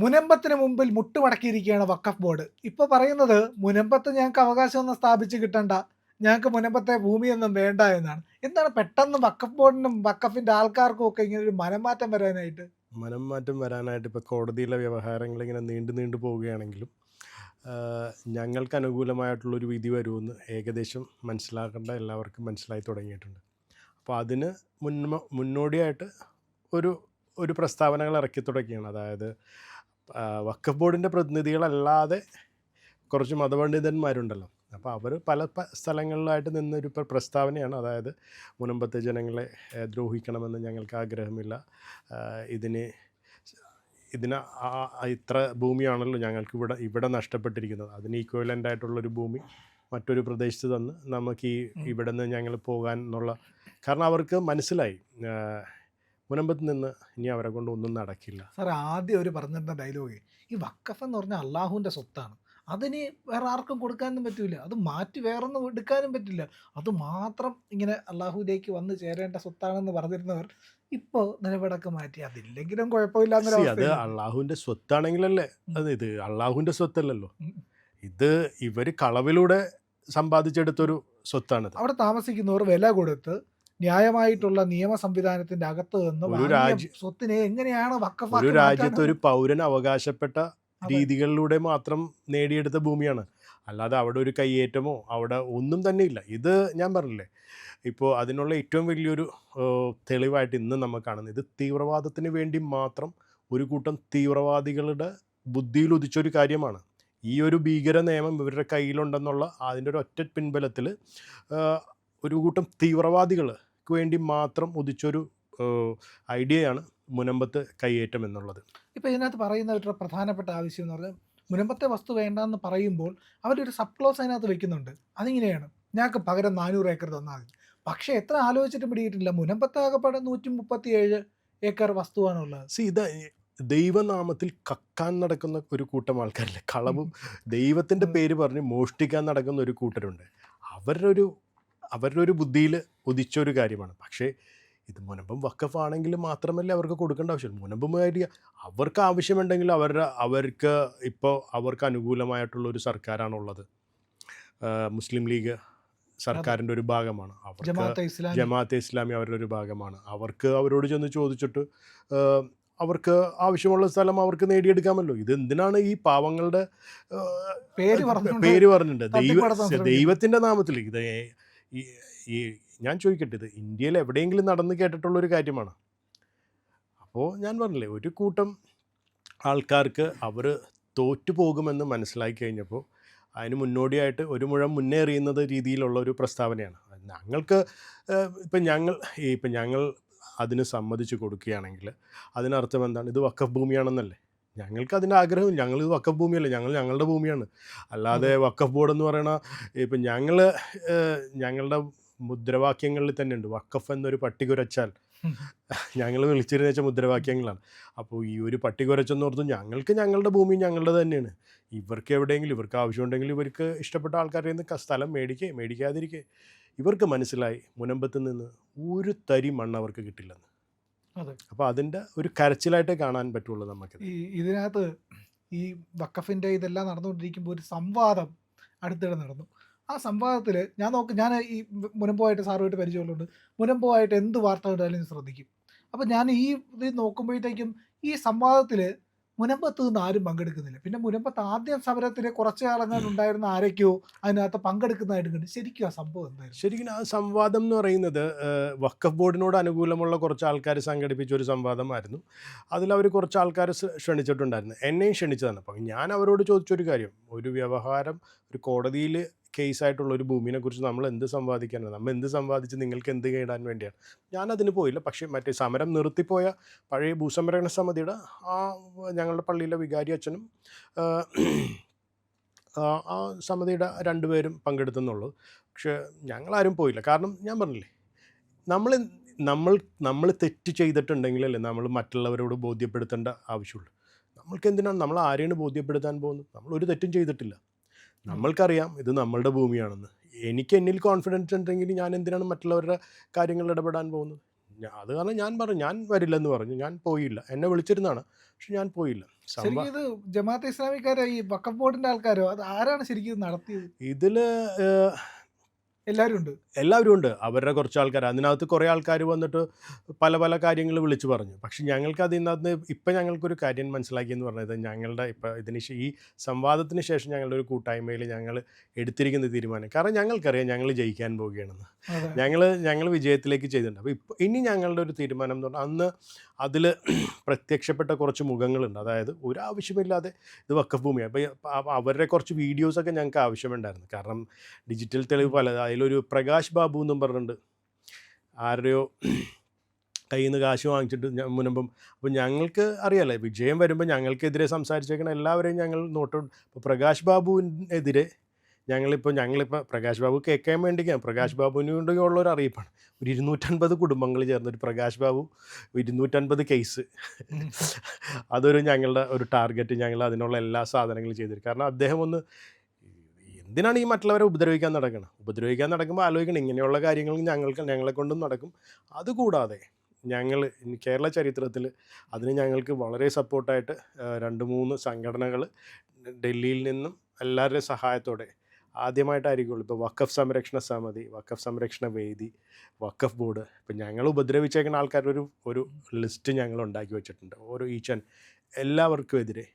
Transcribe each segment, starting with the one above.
മുനമ്പത്തിന് മുമ്പിൽ മുട്ടുമടക്കിയിരിക്കുകയാണ് വഖഫ് ബോർഡ്. ഇപ്പൊ പറയുന്നത് മുനമ്പത്ത് ഞങ്ങൾക്ക് അവകാശമൊന്നും സ്ഥാപിച്ച് കിട്ടണ്ട. ഞങ്ങൾക്ക് മുനമ്പത്തെ ഭൂമിയൊന്നും വേണ്ട എന്നാണ്. എന്താണ് പെട്ടെന്ന് വഖഫ് ബോർഡിനും വഖഫിന്റെ ആൾക്കാർക്കും ഒക്കെ ഇങ്ങനെ ഒരു മനംമാറ്റം വരാനായിട്ട്? മനംമാറ്റം വരാനായിട്ട് ഇപ്പോൾ കോടതിയിലെ വ്യവഹാരങ്ങൾ ഇങ്ങനെ നീണ്ടു പോവുകയാണെങ്കിലും ഞങ്ങൾക്ക് അനുകൂലമായിട്ടുള്ളൊരു വിധി വരുമെന്ന് ഏകദേശം മനസ്സിലാക്കേണ്ട എല്ലാവർക്കും മനസ്സിലായി തുടങ്ങിയിട്ടുണ്ട്. അപ്പോൾ അതിന് മുന്നോടിയായിട്ട് ഒരു ഒരു പ്രസ്താവനകൾ ഇറക്കി തുടങ്ങിയാണ്. അതായത് വഖഫ് ബോർഡിൻ്റെ പ്രതിനിധികളല്ലാതെ കുറച്ച് മതപണ്ഡിതന്മാരുണ്ടല്ലോ, അപ്പോൾ അവർ പല സ്ഥലങ്ങളിലായിട്ട് നിന്നൊരു പ്രസ്താവനയാണ്. അതായത് മുനമ്പത്തെ ജനങ്ങളെ ദ്രോഹിക്കണമെന്ന് ഞങ്ങൾക്ക് ആഗ്രഹമില്ല, ഇതിന് ഇത്ര ഭൂമിയാണല്ലോ ഞങ്ങൾക്ക് ഇവിടെ നഷ്ടപ്പെട്ടിരിക്കുന്നത്, അതിന് ഈക്വലൻ്റ് ആയിട്ടുള്ളൊരു ഭൂമി മറ്റൊരു പ്രദേശത്ത് തന്ന് നമുക്ക് ഇവിടെ നിന്ന് ഞങ്ങൾ പോകാൻ എന്നുള്ള. കാരണം അവർക്ക് മനസ്സിലായി മുനമ്പത്ത് നിന്ന് ഇനി അവരെ കൊണ്ട് ഒന്നും നടക്കില്ല. സാർ ആദ്യം ഒരു പറഞ്ഞിരുന്ന ഡയലോഗ്, ഈ വഖഫ് എന്ന് പറഞ്ഞാൽ അള്ളാഹുവിൻ്റെ സ്വത്താണ്, അതിന് വേറെ ആർക്കും കൊടുക്കാനും പറ്റില്ല, അത് മാറ്റി വേറൊന്നും എടുക്കാനും പറ്റില്ല, അത് മാത്രം ഇങ്ങനെ അള്ളാഹുവിലേക്ക് വന്ന് ചേരേണ്ട സ്വത്താണെന്ന് പറഞ്ഞിരുന്നവർ ഇപ്പോൾ നിലപാടൊക്കെ മാറ്റി അതില്ലെങ്കിലും കുഴപ്പമില്ല. അത് അള്ളാഹുവിൻ്റെ സ്വത്താണെങ്കിലല്ലേ, ഇത് അള്ളാഹുവിൻ്റെ സ്വത്തല്ലല്ലോ, ഇത് ഇവർ കളവിലൂടെ സമ്പാദിച്ചെടുത്തൊരു സ്വത്താണ്. അവിടെ താമസിക്കുന്നവർ വില കൊടുത്ത് ന്യായമായിട്ടുള്ള നിയമ സംവിധാനത്തിന്റെ അകത്ത് നിന്ന് സ്വത്തിനെ എങ്ങനെയാണ് ഒരു രാജ്യത്ത് ഒരു പൗരന് അവകാശപ്പെട്ട രീതികളിലൂടെ മാത്രം നേടിയെടുത്ത ഭൂമിയാണ്. അല്ലാതെ അവിടെ ഒരു കയ്യേറ്റമോ അവിടെ ഒന്നും തന്നെ ഇല്ല. ഇത് ഞാൻ പറഞ്ഞില്ലേ, ഇപ്പോൾ അതിനുള്ള ഏറ്റവും വലിയൊരു തെളിവായിട്ട് ഇന്ന് നമ്മൾ കാണുന്നത്, ഇത് തീവ്രവാദത്തിന് വേണ്ടി മാത്രം ഒരു കൂട്ടം തീവ്രവാദികളുടെ ബുദ്ധിയിൽ ഉദിച്ചൊരു കാര്യമാണ്. ഈ ഒരു ഭീകര നിയമം ഇവരുടെ കയ്യിലുണ്ടെന്നുള്ള അതിൻ്റെ ഒരു ഒറ്റ പിൻബലത്തിൽ ഒരു കൂട്ടം തീവ്രവാദികൾക്ക് വേണ്ടി മാത്രം ഉദിച്ചൊരു ഐഡിയയാണ് മുനമ്പത്ത് കയ്യേറ്റം എന്നുള്ളത്. ഇപ്പോൾ ഇതിനകത്ത് പറയുന്ന ഒരു പ്രധാനപ്പെട്ട ആവശ്യം എന്ന് പറഞ്ഞാൽ, മുനമ്പത്തെ വസ്തു വേണ്ടെന്ന് പറയുമ്പോൾ അവരൊരു സബ് ക്ലോസ് അതിനകത്ത് വെക്കുന്നുണ്ട്. അതിങ്ങനെയാണ്, ഞങ്ങൾക്ക് പകരം 400 ഏക്കർ തന്നാൽ മതി. പക്ഷേ എത്ര ആലോചിച്ചിട്ട് പിടിയിട്ടില്ല, മുനമ്പത്ത് ആകപ്പാടെ 137 ഏക്കർ വസ്തുവാണുള്ളത്. ഇത് ദൈവനാമത്തിൽ കക്കാൻ നടക്കുന്ന ഒരു കൂട്ടം ആൾക്കാരില്ലേ, കളവും ദൈവത്തിൻ്റെ പേര് പറഞ്ഞ് മോഷ്ടിക്കാൻ നടക്കുന്ന ഒരു കൂട്ടരുണ്ട്. അവരുടെ ഒരു ബുദ്ധിയിൽ ഉദിച്ചൊരു കാര്യമാണ്. പക്ഷേ ഇത് മുനമ്പം വഖഫ് ആണെങ്കിൽ മാത്രമല്ല അവർക്ക് കൊടുക്കേണ്ട ആവശ്യമില്ല. മുനമ്പുമായിട്ട് അവർക്ക് ആവശ്യമുണ്ടെങ്കിൽ അവർക്ക് അനുകൂലമായിട്ടുള്ളൊരു സർക്കാരാണുള്ളത്. മുസ്ലിം ലീഗ് സർക്കാരിൻ്റെ ഒരു ഭാഗമാണ്, ജമാഅത്തെ ഇസ്ലാമി അവരുടെ ഒരു ഭാഗമാണ്. അവരോട് ചെന്ന് ചോദിച്ചിട്ട് അവർക്ക് ആവശ്യമുള്ള സ്ഥലം അവർക്ക് നേടിയെടുക്കാമല്ലോ. ഇത് എന്തിനാണ് ഈ പാവങ്ങളുടെ പേര് പറഞ്ഞിട്ടുണ്ട് ദൈവത്തിൻ്റെ നാമത്തിൽ? ഇത് ഈ ഞാൻ ചോദിക്കട്ടെ, ഇത് ഇന്ത്യയിൽ എവിടെയെങ്കിലും നടന്ന് കേട്ടിട്ടുള്ളൊരു കാര്യമാണ്. അപ്പോൾ ഞാൻ പറഞ്ഞില്ലേ, ഒരു കൂട്ടം ആൾക്കാർക്ക് അവർ തോറ്റു പോകുമെന്ന് മനസ്സിലാക്കി കഴിഞ്ഞപ്പോൾ അതിന് മുന്നോടിയായിട്ട് ഒരു മുഴം മുന്നേ എറിയുന്നത് രീതിയിലുള്ള ഒരു പ്രസ്താവനയാണ്. ഞങ്ങൾക്ക് ഇപ്പം ഞങ്ങൾ അതിന് സമ്മതിച്ചു കൊടുക്കുകയാണെങ്കിൽ അതിനർത്ഥം എന്താണ്? ഇത് വഖഫ് ഭൂമിയാണെന്നല്ലേ? ഞങ്ങൾക്ക് അതിൻ്റെ ആഗ്രഹം, ഞങ്ങളിത് വഖഫ് ഭൂമിയല്ലേ, ഞങ്ങളുടെ ഭൂമിയാണ്. അല്ലാതെ വഖഫ് ബോർഡ് എന്ന് പറയണ ഇപ്പം ഞങ്ങളുടെ മുദ്രാവാക്യങ്ങളിൽ തന്നെ ഉണ്ട്, വഖഫ് എന്നൊരു പട്ടി കുരച്ചാൽ ഞങ്ങൾ വിളിച്ചിരുന്ന വെച്ചാൽ മുദ്രാവാക്യങ്ങളാണ്. അപ്പോൾ ഈ ഒരു പട്ടി കുരച്ചെന്ന് ഓർത്ത് ഞങ്ങളുടെ ഭൂമി ഞങ്ങളുടെ തന്നെയാണ്. ഇവർക്ക് എവിടെയെങ്കിലും ഇവർക്ക് ആവശ്യമുണ്ടെങ്കിൽ ഇവർക്ക് ഇഷ്ടപ്പെട്ട ആൾക്കാരുടെ നിന്ന് സ്ഥലം മേടിക്കാതിരിക്കെ. ഇവർക്ക് മനസ്സിലായി മുനമ്പത്ത് നിന്ന് ഒരു തരി മണ്ണ് അവർക്ക് കിട്ടില്ലെന്ന്. അപ്പോൾ അതിൻ്റെ ഒരു കരച്ചിലായിട്ടേ കാണാൻ പറ്റുള്ളൂ നമുക്ക്. ഇതിനകത്ത് ഈ വഖഫിൻ്റെ ഇതെല്ലാം നടന്നുകൊണ്ടിരിക്കുമ്പോൾ ഒരു സംവാദം അടുത്തിടെ നടന്നു. ആ സംവാദത്തിൽ ഞാൻ ഈ മുനമ്പുമായിട്ട് സാറുമായിട്ട് പരിചയമുള്ളതുകൊണ്ട് മുനമ്പുമായിട്ട് എന്ത് വാർത്ത ഇട്ടാലും ശ്രദ്ധിക്കും. അപ്പോൾ ഞാൻ ഈ ഇത് നോക്കുമ്പോഴത്തേക്കും ഈ സംവാദത്തിൽ മുനമ്പത്ത് നിന്ന് ആരും പങ്കെടുക്കുന്നില്ല. പിന്നെ മുനമ്പത്ത് ആദ്യം സമരത്തിൽ കുറച്ച് കാലങ്ങൾ ഉണ്ടായിരുന്ന ആരൊക്കെയോ അതിനകത്ത് പങ്കെടുക്കുന്നതായിട്ട് കണ്ടു. ശരിക്കും ആ സംഭവം എന്തായിരുന്നു? ശരിക്കും ആ സംവാദം എന്ന് പറയുന്നത് വഖഫ് ബോർഡിനോട് അനുകൂലമുള്ള കുറച്ച് ആൾക്കാർ സംഘടിപ്പിച്ച ഒരു സംവാദമായിരുന്നു. അതിലവർ കുറച്ച് ആൾക്കാർ ക്ഷണിച്ചിട്ടുണ്ടായിരുന്നു, എന്നെയും ക്ഷണിച്ചതാണ്. അപ്പം ഞാൻ അവരോട് ചോദിച്ചൊരു കാര്യം, ഒരു വ്യവഹാരം ഒരു കോടതിയിൽ കേസായിട്ടുള്ള ഒരു ഭൂമിനെ കുറിച്ച് നമ്മൾ എന്ത് സംവാദിക്കാനാണ്? നമ്മൾ എന്ത് സംവാദിച്ച് നിങ്ങൾക്ക് എന്ത് നേടാൻ വേണ്ടിയാണ്? ഞാനതിന് പോയില്ല. പക്ഷേ മറ്റേ സമരം നിർത്തിപ്പോയ പഴയ ഭൂസംരക്ഷണ സമിതിയുടെ ഞങ്ങളുടെ പള്ളിയിലെ വികാരി അച്ഛനും ആ സമിതിയുടെ 2 പേരും പങ്കെടുത്തെന്നുള്ളൂ. പക്ഷേ ഞങ്ങളാരും പോയില്ല. കാരണം ഞാൻ പറഞ്ഞില്ലേ, നമ്മൾ തെറ്റ് ചെയ്തിട്ടുണ്ടെങ്കിലല്ലേ നമ്മൾ മറ്റുള്ളവരോട് ബോധ്യപ്പെടുത്തേണ്ട ആവശ്യമുള്ളൂ. നമ്മൾക്ക് എന്തിനാണ് നമ്മൾ ആരെയാണ് ബോധ്യപ്പെടുത്താൻ പോകുന്നത്? നമ്മളൊരു തെറ്റും ചെയ്തിട്ടില്ല. നമ്മൾക്കറിയാം ഇത് നമ്മളുടെ ഭൂമിയാണെന്ന്. എനിക്ക് എന്നിൽ കോൺഫിഡൻസ് ഉണ്ടെങ്കിൽ ഞാൻ എന്തിനാണ് മറ്റുള്ളവരുടെ കാര്യങ്ങളിൽ ഇടപെടാൻ പോകുന്നത്? അത് കാരണം ഞാൻ പറഞ്ഞു ഞാൻ വരില്ലെന്ന് പറഞ്ഞു. ഞാൻ പോയില്ല. എന്നെ വിളിച്ചിരുന്നതാണ്. പക്ഷെ ഞാൻ പോയില്ല. ശരിക്കും ഇത് ജമാഅത്തെ ഇസ്ലാമിക്കാരോ ഈ വഖഫ് ബോർഡിന്റെ ആൾക്കാരോ അത് ആരാണ് ശരിക്കും ഇത് നടത്തിയത്? ഇതിൽ എല്ലാവരും ഉണ്ട്. എല്ലാവരും ഉണ്ട്. അവരുടെ കുറച്ച് ആൾക്കാർ. അതിനകത്ത് കുറേ ആൾക്കാർ വന്നിട്ട് പല പല കാര്യങ്ങൾ വിളിച്ചു പറഞ്ഞു. പക്ഷെ ഞങ്ങൾക്ക് അതിനകത്ത് ഇപ്പം ഞങ്ങൾക്കൊരു കാര്യം മനസ്സിലാക്കിയെന്ന് പറഞ്ഞത് ഞങ്ങളുടെ ഇപ്പം ഈ സംവാദത്തിന് ശേഷം ഞങ്ങളുടെ ഒരു കൂട്ടായ്മയിൽ ഞങ്ങൾ എടുത്തിരിക്കുന്ന തീരുമാനം. കാരണം ഞങ്ങൾക്കറിയാം ഞങ്ങൾ ജയിക്കാൻ പോവുകയാണെന്ന്. ഞങ്ങൾ വിജയത്തിലേക്ക് ചെയ്തിട്ടുണ്ട്. അപ്പോൾ ഇനി ഞങ്ങളുടെ ഒരു തീരുമാനം എന്ന് പറഞ്ഞാൽ അന്ന് അതിൽ പ്രത്യക്ഷപ്പെട്ട കുറച്ച് മുഖങ്ങളുണ്ട്. അതായത് ഒരാവശ്യമില്ലാതെ ഇത് വഖഫ് ഭൂമിയാണ്. അപ്പോൾ അവരുടെ കുറച്ച് വീഡിയോസൊക്കെ ഞങ്ങൾക്ക് ആവശ്യമുണ്ടായിരുന്നു. കാരണം ഡിജിറ്റൽ തെളിവ് പല അതിലൊരു പ്രകാശ് ബാബു എന്നും പറഞ്ഞിട്ടുണ്ട് ആരുടെയോ കയ്യിൽ നിന്ന് കാശ് വാങ്ങിച്ചിട്ട് മുൻപും. അപ്പോൾ ഞങ്ങൾക്ക് അറിയാമല്ലേ വിജയം വരുമ്പോൾ ഞങ്ങൾക്കെതിരെ സംസാരിച്ചേക്കണ എല്ലാവരെയും ഞങ്ങൾ നോട്ടുണ്ട്. അപ്പോൾ പ്രകാശ് ബാബുവിനെതിരെ ഞങ്ങളിപ്പോൾ പ്രകാശ് ബാബു കേൾക്കാൻ വേണ്ടിയാണ്. പ്രകാശ് ബാബുവിന് ഉള്ളൊരു അറിയിപ്പാണ്. ഒരു 250 കുടുംബങ്ങൾ ചേർന്നൊരു പ്രകാശ് ബാബു 250 കേസ് അതൊരു ഞങ്ങളുടെ ഒരു ടാർഗറ്റ്. ഞങ്ങൾ അതിനുള്ള എല്ലാ സാധനങ്ങളും ചെയ്തിരിക്കും. കാരണം അദ്ദേഹം എന്തിനാണ് ഈ മറ്റുള്ളവരെ ഉപദ്രവിക്കാൻ നടക്കുമ്പോൾ ആലോചിക്കണം ഇങ്ങനെയുള്ള കാര്യങ്ങൾ ഞങ്ങളെ കൊണ്ടും നടക്കും. അതുകൂടാതെ കേരള ചരിത്രത്തിൽ അതിന് ഞങ്ങൾക്ക് വളരെ സപ്പോർട്ടായിട്ട് 2-3 സംഘടനകൾ ഡൽഹിയിൽ നിന്നും എല്ലാവരുടെയും സഹായത്തോടെ ആദ്യമായിട്ടായിരിക്കുള്ളൂ. ഇപ്പോൾ വഖഫ് സംരക്ഷണ സമിതി, വഖഫ് സംരക്ഷണ വേദി, വഖഫ് ബോർഡ്. ഇപ്പം ഞങ്ങൾ ഉപദ്രവിച്ചേക്കുന്ന ആൾക്കാരുടെ ഒരു ലിസ്റ്റ് ഞങ്ങൾ ഉണ്ടാക്കി വെച്ചിട്ടുണ്ട്. എല്ലാവർക്കും എതിരെ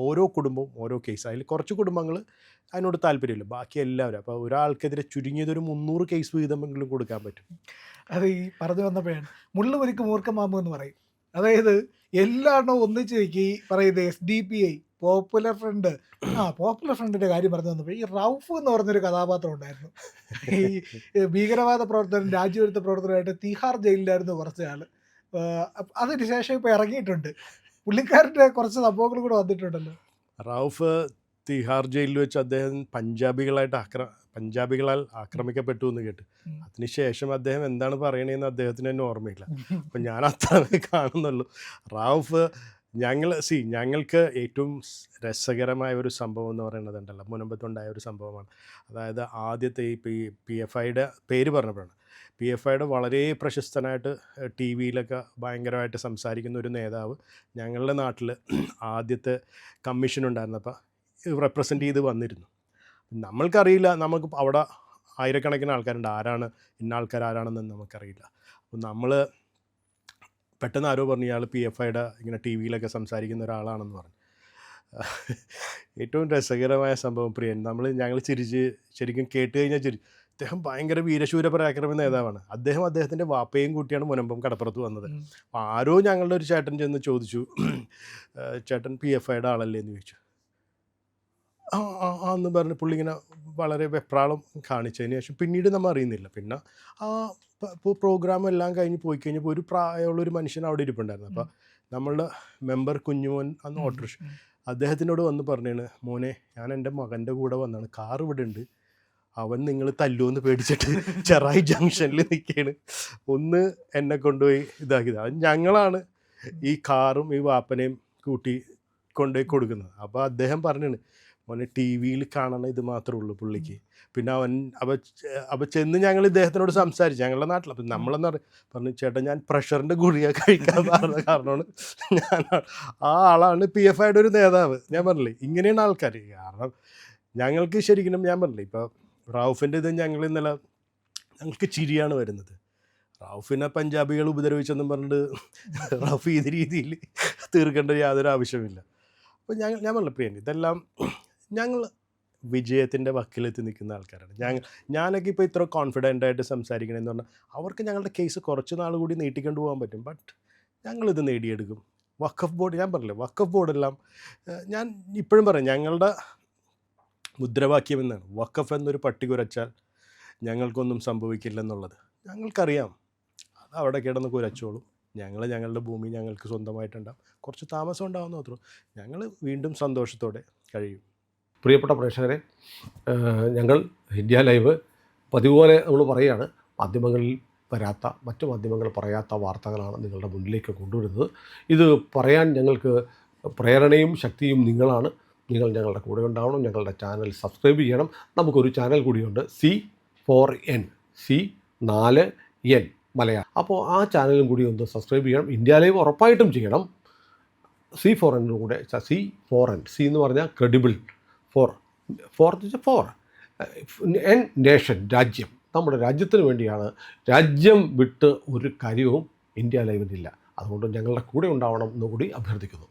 ഓരോ കുടുംബവും ഓരോ കേസ്. അതിൽ കുറച്ച് കുടുംബങ്ങൾ അതിനോട് താല്പര്യമില്ല, ബാക്കി എല്ലാവരും. അപ്പോൾ ഒരാൾക്കെതിരെ ചുരുങ്ങിയതൊരു 300 കേസ് വീതമെങ്കിലും കൊടുക്കാൻ പറ്റും. അത് ഈ പറഞ്ഞു വന്നപ്പോഴാണ് മുള്ളു മുരിക്ക് മൂർഖമാമ്പ് എന്ന് പറയും. അതായത് എല്ലാണ്ണവും ഒന്നിച്ച് ഈ പറയുന്നത് SDPI, പോപ്പുലർ ഫ്രണ്ട്. പോപ്പുലർ ഫ്രണ്ടിന്റെ കാര്യം പറഞ്ഞു വന്നപ്പോൾ ഈ റൌഫ് എന്ന് പറഞ്ഞൊരു കഥാപാത്രം ഉണ്ടായിരുന്നു. ഈ ഭീകരവാദ പ്രവർത്തനം, രാജ്യവിരുദ്ധ പ്രവർത്തനമായിട്ട് തിഹാർ ജയിലിലായിരുന്നു കുറച്ച് ആൾ. അതിന് ശേഷം ഇപ്പോൾ ഇറങ്ങിയിട്ടുണ്ട്. പുള്ളിക്കാരൻ്റെ കുറച്ച് സംഭവങ്ങൾ കൂടെ വന്നിട്ടുണ്ടല്ലോ. റൌഫ് തിഹാർ ജയിലിൽ വെച്ച് അദ്ദേഹം പഞ്ചാബികളാൽ ആക്രമിക്കപ്പെട്ടു എന്ന് കേട്ട്. അതിനുശേഷം അദ്ദേഹം എന്താണ് പറയണതെന്ന് അദ്ദേഹത്തിന് തന്നെ ഓർമ്മയില്ല. അപ്പം ഞാൻ അത്രേ കാണുന്നുള്ളൂ. റൌഫ് ഞങ്ങൾക്ക് ഏറ്റവും രസകരമായ ഒരു സംഭവം എന്ന് പറയുന്നതുണ്ടല്ലോ, മുൻപത്തുണ്ടായ ഒരു സംഭവമാണ്. അതായത് ആദ്യത്തെ ഈ PFIയുടെ പേര് പറഞ്ഞപ്പോഴാണ്. PFIയുടെ വളരെ പ്രശസ്തനായിട്ട് TV-യിലൊക്കെ ഭയങ്കരമായിട്ട് സംസാരിക്കുന്ന ഒരു നേതാവ് ഞങ്ങളുടെ നാട്ടിൽ ആദ്യത്തെ കമ്മീഷൻ ഉണ്ടായിരുന്നപ്പോൾ റെപ്രസെൻ്റ് ചെയ്ത് വന്നിരുന്നു. നമ്മൾക്കറിയില്ല, നമുക്ക് അവിടെ ആയിരക്കണക്കിന് ആൾക്കാരുണ്ട്, ഇന്ന ആൾക്കാർ ആരാണെന്ന് നമുക്കറിയില്ല. അപ്പോൾ നമ്മൾ പെട്ടെന്ന് ആരോ പറഞ്ഞു ഇയാൾ PFIയുടെ ഇങ്ങനെ TV-യിലൊക്കെ സംസാരിക്കുന്ന ഒരാളാണെന്ന് പറഞ്ഞു. ഏറ്റവും രസകരമായ സംഭവം പ്രിയൻ, ഞങ്ങൾ ശരിക്കും കേട്ട് കഴിഞ്ഞാൽ അദ്ദേഹം ഭയങ്കര വീരശൂര പരാക്രമ നേതാവാണ്. അദ്ദേഹത്തിൻ്റെ വാപ്പയും കൂട്ടിയാണ് മുനമ്പം കടപ്പുറത്ത് വന്നത്. അപ്പോൾ ആരോ ഞങ്ങളുടെ ഒരു ചേട്ടൻ ചെന്ന് ചോദിച്ചു, ചേട്ടൻ PFIയുടെ ആളല്ലേ എന്ന് ചോദിച്ചു. എന്ന് പറഞ്ഞ് പുള്ളി ഇങ്ങനെ വളരെ വെപ്രാളം കാണിച്ചതിന് ശേഷം പിന്നീട് നമ്മൾ അറിയുന്നില്ല. പിന്നെ പ്രോഗ്രാം എല്ലാം കഴിഞ്ഞ് പോയി കഴിഞ്ഞപ്പോൾ ഒരു പ്രായമുള്ളൊരു മനുഷ്യൻ അവിടെ ഇരിപ്പുണ്ടായിരുന്നു. അപ്പോൾ നമ്മളുടെ മെമ്പർ കുഞ്ഞുമോൻ അന്ന് ഓട്ടോറിക്ഷ അദ്ദേഹത്തിനോട് വന്ന് പറഞ്ഞാണ്, മോനെ ഞാൻ എൻ്റെ മകൻ്റെ കൂടെ വന്നാണ്, കാർ ഇവിടെ ഉണ്ട്, അവൻ നിങ്ങൾ തല്ലുമെന്ന് പേടിച്ചിട്ട് ചെറായി ജംഗ്ഷനിൽ നിൽക്കുകയാണ്, ഒന്ന് എന്നെ കൊണ്ടുപോയി ഇതാക്കിയത്. അത് ഞങ്ങളാണ് ഈ കാറും ഈ വാപ്പനെയും കൂട്ടി കൊണ്ടുപോയി കൊടുക്കുന്നത്. അപ്പോൾ അദ്ദേഹം പറഞ്ഞാണ്, മോനെ TV-യിൽ കാണണം ഇത് മാത്രമേ ഉള്ളൂ പുള്ളിക്ക്. പിന്നെ അപ്പോൾ ചെന്ന് ഞങ്ങൾ ഇദ്ദേഹത്തിനോട് സംസാരിച്ചു ഞങ്ങളുടെ നാട്ടിൽ. അപ്പം നമ്മളെന്ന് പറഞ്ഞു, ചേട്ടാ ഞാൻ പ്രഷറിൻ്റെ ഗുളിക കഴിക്കാൻ പറഞ്ഞ കാരണമാണ് ആ ആളാണ് PFIയുടെ ഒരു നേതാവ്. ഞാൻ പറഞ്ഞില്ലേ ഇങ്ങനെയാണ് ആൾക്കാർ. കാരണം ഞങ്ങൾക്ക് ശരിക്കും ഞാൻ പറഞ്ഞില്ലേ ഇപ്പോൾ റൌഫിൻ്റെ ഇത് ഞങ്ങൾക്ക് ചിരിയാണ് വരുന്നത്. റൌഫിനെ പഞ്ചാബികൾ ഉപദ്രവിച്ചെന്നും പറഞ്ഞിട്ട് റൌഫ് ഇത് രീതിയിൽ തീർക്കേണ്ട യാതൊരു ആവശ്യമില്ല. അപ്പോൾ ഞാൻ പറഞ്ഞ പ്രിയൻ, ഇതെല്ലാം ഞങ്ങൾ വിജയത്തിൻ്റെ വക്കിലെത്തി നിൽക്കുന്ന ആൾക്കാരാണ്. ഞാനൊക്കെ ഇപ്പോൾ ഇത്ര കോൺഫിഡൻ്റായിട്ട് സംസാരിക്കണമെന്ന് പറഞ്ഞാൽ അവർക്ക് ഞങ്ങളുടെ കേസ് കുറച്ച് നാൾ കൂടി നീട്ടിക്കൊണ്ട് പോകാൻ പറ്റും. ബട്ട് ഞങ്ങളിത് നേടിയെടുക്കും. വഖഫ് ബോർഡ്, ഞാൻ പറഞ്ഞില്ലേ വഖഫ് ബോർഡെല്ലാം ഞാൻ ഇപ്പോഴും പറയും ഞങ്ങളുടെ മുദ്രാവാക്യം എന്നാണ്, വഖഫ് എന്നൊരു പട്ടി കുരച്ചാൽ ഞങ്ങൾക്കൊന്നും സംഭവിക്കില്ലെന്നുള്ളത്. ഞങ്ങൾക്കറിയാം അത് അവിടെ കിടന്ന് കുരച്ചോളും. ഞങ്ങളുടെ ഭൂമി ഞങ്ങൾക്ക് സ്വന്തമായിട്ടുണ്ടാകും. കുറച്ച് താമസം ഉണ്ടാകുന്ന മാത്രം ഞങ്ങൾ വീണ്ടും സന്തോഷത്തോടെ കഴിയും. പ്രിയപ്പെട്ട പ്രേക്ഷകരെ, ഞങ്ങൾ ഇന്ത്യ ലൈവ് പതിപോലെ നമ്മൾ പറയുകയാണ്, മാധ്യമങ്ങളിൽ വരാത്ത, മറ്റു മാധ്യമങ്ങൾ പറയാത്ത വാർത്തകളാണ് നിങ്ങളുടെ മുന്നിലേക്ക് കൊണ്ടുവരുന്നത്. ഇത് പറയാൻ ഞങ്ങൾക്ക് പ്രേരണയും ശക്തിയും നിങ്ങളാണ്. നിങ്ങൾ ഞങ്ങളുടെ കൂടെ ഉണ്ടാവണം. ഞങ്ങളുടെ ചാനൽ സബ്സ്ക്രൈബ് ചെയ്യണം. നമുക്കൊരു ചാനൽ കൂടിയുണ്ട്, C4N, C4N. മലയാളം. അപ്പോൾ ആ ചാനലും കൂടി ഒന്ന് സബ്സ്ക്രൈബ് ചെയ്യണം. ഇന്ത്യ ലൈവ് ഉറപ്പായിട്ടും ചെയ്യണം. C4N കൂടെ, C4N, സി എന്ന് പറഞ്ഞാൽ ക്രെഡിബിൾ, ഫോർത്ത് വെച്ചാൽ ഫോർ, എൻ നേഷൻ, രാജ്യം. നമ്മുടെ രാജ്യത്തിന് വേണ്ടിയാണ്. രാജ്യം വിട്ട് ഒരു കാര്യവും ഇന്ത്യ ലൈവിനില്ല. അതുകൊണ്ട് ഞങ്ങളുടെ കൂടെ ഉണ്ടാവണം എന്നുകൂടി അഭ്യർത്ഥിക്കുന്നു.